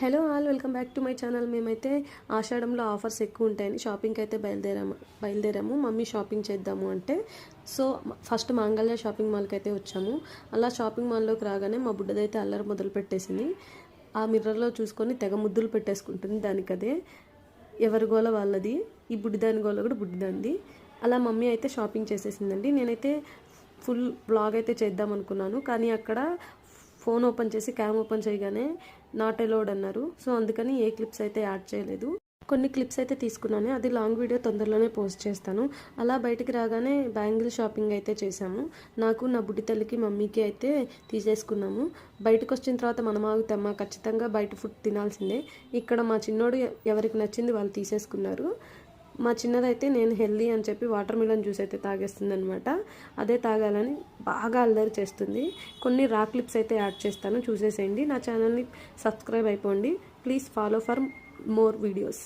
Hello all, welcome back to my channel. మేమైతే ఆషాఢంలో offers ఎక్కువ ఉంటాయని షాపింగ్కి అయితే బయలుదేరాము. మమ్మీ షాపింగ్ చేద్దాము అంటే సో ఫస్ట్ మాంగళ్య షాపింగ్ మాల్కి అయితే వచ్చాము. అలా షాపింగ్ మాల్లోకి రాగానే మా బుడ్డదైతే అల్లరి మొదలు పెట్టేసింది. ఆ మిర్రర్లో చూసుకొని తెగ ముద్దులు పెట్టేసుకుంటుంది. దానికదే ఎవరి గోల వాళ్ళది, ఈ బుడ్డిదాని గోల కూడా బుడ్డిదానిది. అలా మమ్మీ అయితే షాపింగ్ చేసేసిందండి. నేనైతే ఫుల్ బ్లాగ్ అయితే చేద్దాం అనుకున్నాను, కానీ అక్కడ ఫోన్ ఓపెన్ చేసి క్యామ్ ఓపెన్ చేయగానే నాట్ అలౌడ్ అన్నారు. సో అందుకని ఏ క్లిప్స్ అయితే యాడ్ చేయలేదు. కొన్ని క్లిప్స్ అయితే తీసుకున్నాను, అది లాంగ్ వీడియో తొందరలోనే పోస్ట్ చేస్తాను. అలా బయటికి రాగానే బ్యాంగిల్ షాపింగ్ అయితే చేసాము. నాకు, నా బుడ్డి తల్లికి, మమ్మీకి అయితే తీసేసుకున్నాము. బయటకు వచ్చిన తర్వాత మనం ఆగుతామా, ఖచ్చితంగా బయట ఫుడ్ తినాల్సిందే. ఇక్కడ మా చిన్నోడు ఎవరికి నచ్చింది వాళ్ళు తీసేసుకున్నారు. మా చిన్నదైతే నేను హెల్దీ అని చెప్పి వాటర్ మిలన్ జ్యూస్ అయితే తాగేస్తుంది అనమాట. అదే తాగాలని బాగా అల్లరి చేస్తుంది. కొన్ని రా క్లిప్స్ అయితే యాడ్ చేస్తాను, చూసేసేయండి. నా ఛానల్ని సబ్స్క్రైబ్ అయిపోండి. Please follow for more videos.